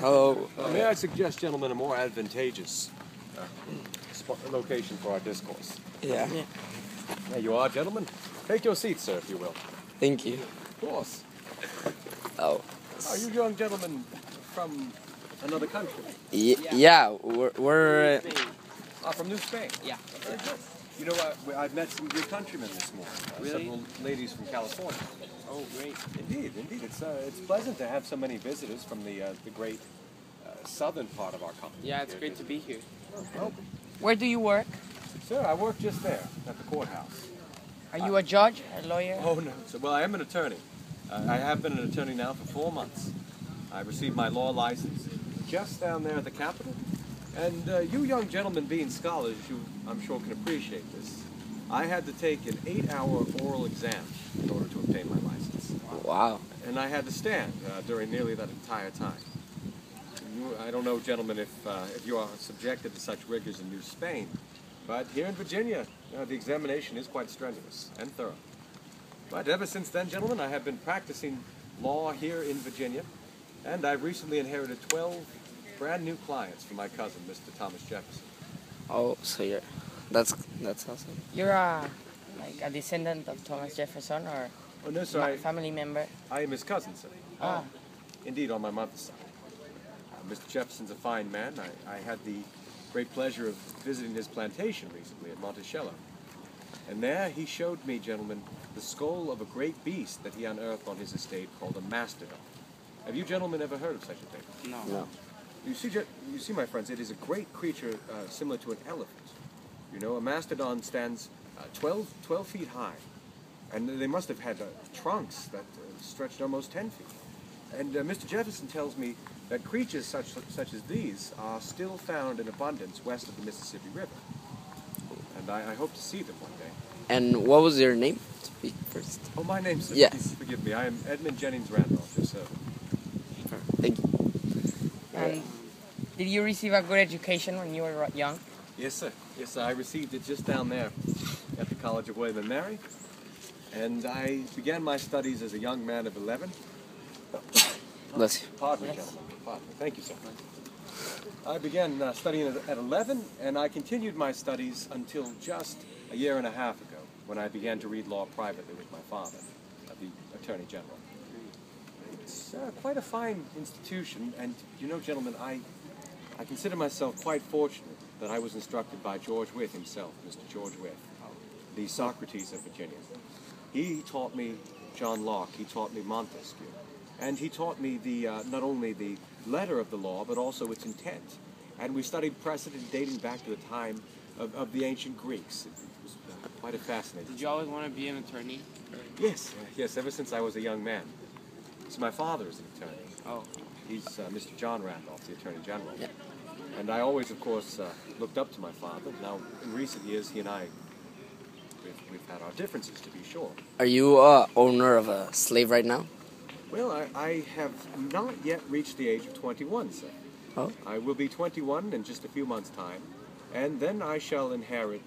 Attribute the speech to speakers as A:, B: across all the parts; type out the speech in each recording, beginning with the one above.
A: Oh.
B: May I suggest, gentlemen, a more advantageous location for our discourse?
A: Yeah.
B: There you are, gentlemen. Take your seats, sir, if you will.
A: Thank you.
B: Of course.
A: Oh.
B: Are you young gentlemen from another country?
A: Yeah, we're
B: From New Spain?
A: Yeah.
B: Very good. You know, I've met some good countrymen this morning. Several ladies from California.
A: Oh, great.
B: Indeed. It's pleasant to have so many visitors from the great southern part of our country.
A: Yeah, it's great to be here.
B: Well,
C: Where do you work?
B: sir, I work just there at the courthouse.
C: Are you a judge, a lawyer?
B: Oh, no. So, well, I am an attorney. I have been an attorney now for 4 months. I received my law license just down there at the Capitol. And you young gentlemen being scholars, I'm sure can appreciate this. I had to take an 8-hour oral exam in order to obtain my license.
A: Wow.
B: And I had to stand during nearly that entire time. I don't know, gentlemen, if you are subjected to such rigors in New Spain, but here in Virginia, the examination is quite strenuous and thorough. But ever since then, gentlemen, I have been practicing law here in Virginia, and I've recently inherited 12 brand new clients from my cousin, Mr. Thomas Jefferson.
A: Oh, so that's awesome.
C: You're like a descendant of Thomas Jefferson or
B: Oh, no, sir,
C: a family member?
B: I am his cousin, sir.
C: Ah.
B: Indeed, on my mother's side. Mr. Jefferson's a fine man. I had the great pleasure of visiting his plantation recently at Monticello. And there he showed me, gentlemen, the skull of a great beast that he unearthed on his estate called a mastodon. Have you gentlemen ever heard of such a thing?
A: No.
B: You see, my friends, it is a great creature similar to an elephant. You know, a mastodon stands 12 feet high. And they must have had trunks that stretched almost 10 feet. And Mr. Jefferson tells me that creatures such as these are still found in abundance west of the Mississippi River. And I hope to see them one day.
A: And what was your name? Speak first.
B: Oh, my name's...
A: Yes.
B: Forgive me. I am Edmund Jennings Randolph, your servant.
A: Thank you.
C: And did you receive a good education when you were young?
B: Yes, sir. Yes, sir. I received it just down there at the College of William and Mary. And I began my studies as a young man of 11.
A: Bless you.
B: Pardon me, gentlemen. Pardon me. Thank you, sir. I began studying at 11, and I continued my studies until just a year and a half ago, when I began to read law privately with my father, the Attorney General. It's quite a fine institution, and you know, gentlemen, I consider myself quite fortunate that I was instructed by George Wythe himself, Mr. George Wythe, the Socrates of Virginia. He taught me John Locke, he taught me Montesquieu, and he taught me not only the letter of the law, but also its intent. And we studied precedent dating back to the time of the ancient Greeks. It was quite a fascinating.
D: Did you always want to be an attorney?
B: Yes, ever since I was a young man. So my father is an attorney.
D: Oh.
B: He's Mr. John Randolph, the Attorney General.
A: Yeah.
B: And I always, of course, looked up to my father. Now, in recent years, he and I, we've had our differences, to be sure.
A: Are you owner of a slave right now?
B: Well, I have not yet reached the age of 21, sir.
A: Oh.
B: I will be 21 in just a few months' time, and then I shall inherit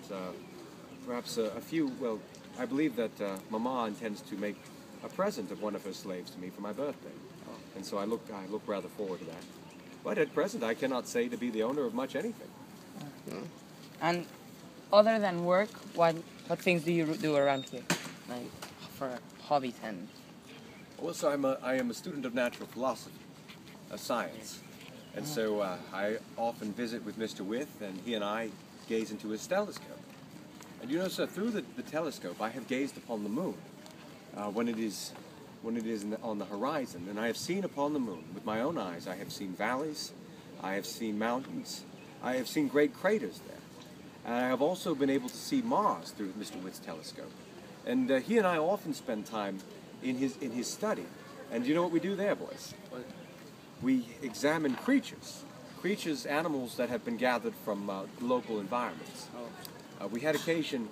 B: perhaps a few, well, I believe that Mama intends to make a present of one of her slaves to me for my birthday. And so I look rather forward to that. But at present, I cannot say to be the owner of much anything.
C: And other than work, what things do you do around here? Like for hobbies and...
B: Well, so I am a student of natural philosophy, of science. And so I often visit with Mr. Wythe, and he and I gaze into his telescope. And you know, sir, through the telescope, I have gazed upon the moon when it is on the horizon. And I have seen upon the moon, with my own eyes, I have seen valleys, I have seen mountains, I have seen great craters there. And I have also been able to see Mars through Mr. Wythe's telescope. And he and I often spend time in his study. And you know what we do there, boys? We examine creatures, animals that have been gathered from local environments. We had occasion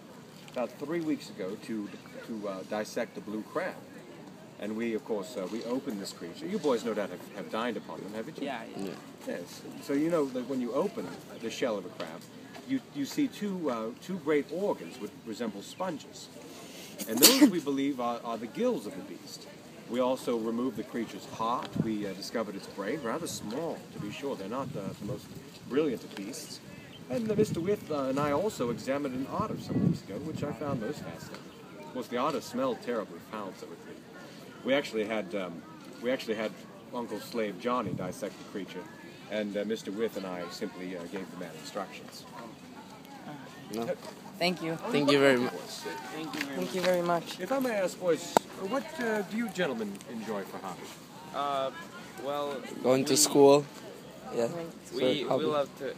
B: about 3 weeks ago to dissect a blue crab. And we, of course, we opened this creature. You boys no doubt have dined upon them, haven't you?
C: Yeah.
B: Yes. So you know that when you open the shell of a crab, you see two great organs which resemble sponges. And those, we believe, are the gills of the beast. We also removed the creature's heart. We discovered its brain, rather small, to be sure. They're not the most brilliant of beasts. And Mr. With and I also examined an otter some weeks ago, which I found most fascinating. Of course, the otter smelled terribly foul, so it did. We actually had Uncle Slave Johnny dissect the creature, and Mr. With and I simply gave the man instructions.
A: No.
C: Thank you.
A: Thank you very much.
C: Thank you very much.
B: If I may ask, boys, what do you gentlemen enjoy for hobby?
D: Well,
A: Going to school. Yeah.
D: we
A: hobby.
D: love to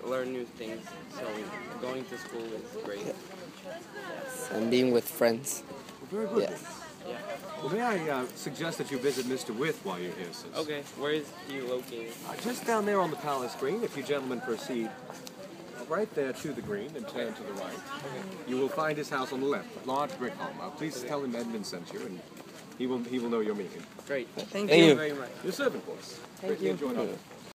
D: learn new things, so going to school is great.
A: And being with friends.
B: Very good.
A: Yes.
D: Yeah.
B: Well, may I suggest that you visit Mr. With while you're here, sis?
D: Okay, where is he located?
B: Just down there on the palace green, if you gentlemen proceed right there to the green and turn to the right. You will find his house on the left, a large brick home. Please tell him Edmund sent you, and he will know your meaning.
D: Great.
C: Thank
A: Thank
C: you.
A: you.
D: Very much.
B: Your servant, boys.
C: Thank you.
B: Enjoy it.